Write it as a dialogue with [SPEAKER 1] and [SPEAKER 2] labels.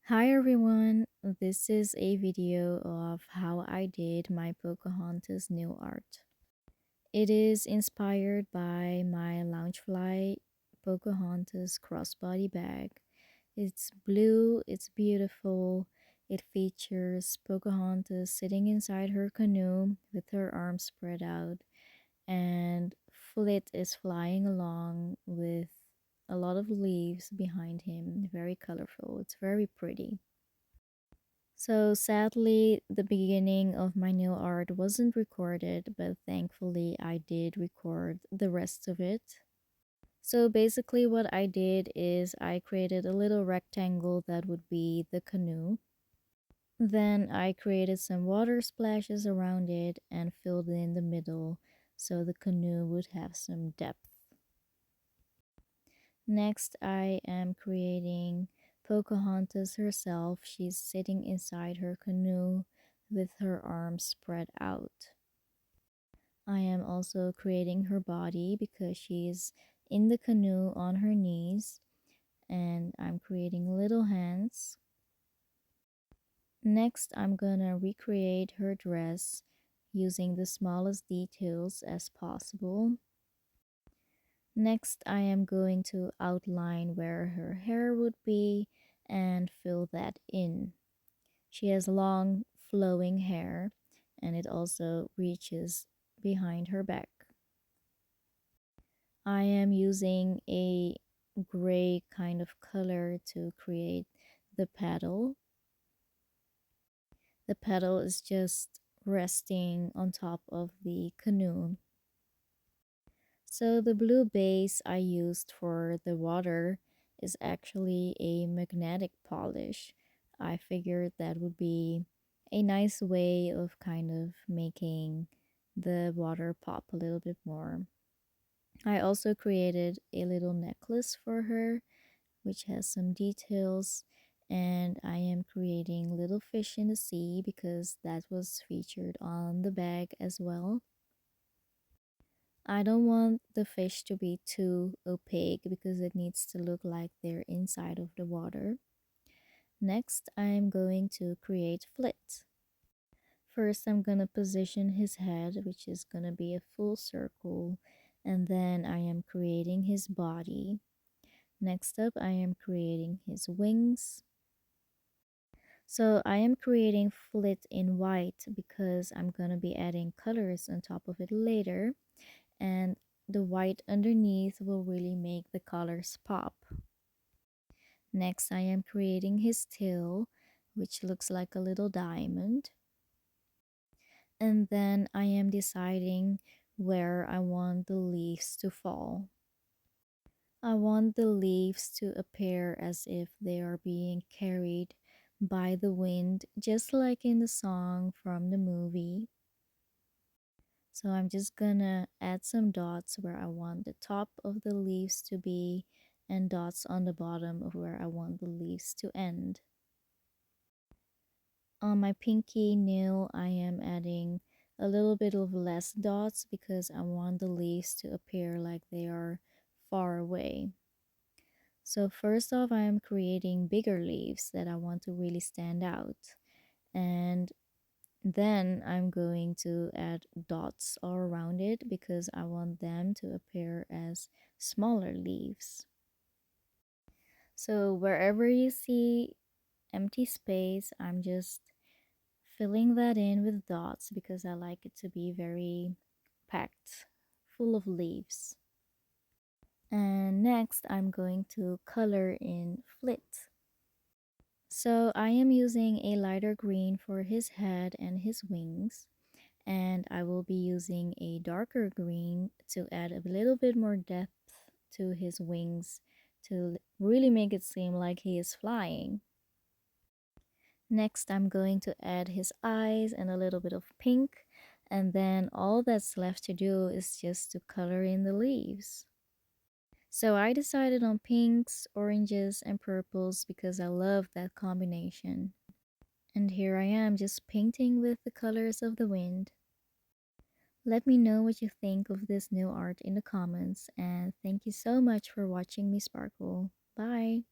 [SPEAKER 1] Hi everyone, this is a video of how I did my Pocahontas nail art. It is inspired by my Loungefly Pocahontas crossbody bag. It's blue, it's beautiful, it features Pocahontas sitting inside her canoe with her arms spread out, and Flit is flying along with a lot of leaves behind him. Very colorful, it's very pretty. So sadly, the beginning of my nail art wasn't recorded, but thankfully I did record the rest of it. So basically what I did is I created a little rectangle that would be the canoe. Then I created some water splashes around it and filled in the middle so the canoe would have some depth. Next, I am creating Pocahontas herself. She's sitting inside her canoe with her arms spread out. I am also creating her body because she's in the canoe on her knees, and I'm creating little hands. Next, I'm gonna recreate her dress using the smallest details as possible. Next, I am going to outline where her hair would be and fill that in. She has long, flowing hair, and it also reaches behind her back. I am using a gray kind of color to create the paddle. The paddle is just resting on top of the canoe. So the blue base I used for the water is actually a magnetic polish. I figured that would be a nice way of kind of making the water pop a little bit more. I also created a little necklace for her, which has some details, and I am creating little fish in the sea because that was featured on the bag as well. I don't want the fish to be too opaque because it needs to look like they're inside of the water. Next, I'm going to create Flit. First, I'm going to position his head, which is going to be a full circle, and then I am creating his body. Next up, I am creating his wings. So I am creating Flit in white because I'm going to be adding colors on top of it later, and the white underneath will really make the colors pop. Next, I am creating his tail, which looks like a little diamond. And then I am deciding where I want the leaves to fall. I want the leaves to appear as if they are being carried by the wind, just like in the song from the movie. So I'm just gonna add some dots where I want the top of the leaves to be and dots on the bottom of where I want the leaves to end. On my pinky nail, I am adding a little bit of less dots because I want the leaves to appear like they are far away. So first off, I am creating bigger leaves that I want to really stand out. And then I'm going to add dots all around it because I want them to appear as smaller leaves. So wherever you see empty space, I'm just filling that in with dots because I like it to be very packed, full of leaves. And next, I'm going to color in Flit. So I am using a lighter green for his head and his wings, and I will be using a darker green to add a little bit more depth to his wings to really make it seem like he is flying. Next, I'm going to add his eyes and a little bit of pink, and then all that's left to do is just to color in the leaves. So I decided on pinks, oranges, and purples because I love that combination. And here I am just painting with the colors of the wind. Let me know what you think of this new art in the comments, and thank you so much for watching me sparkle. Bye!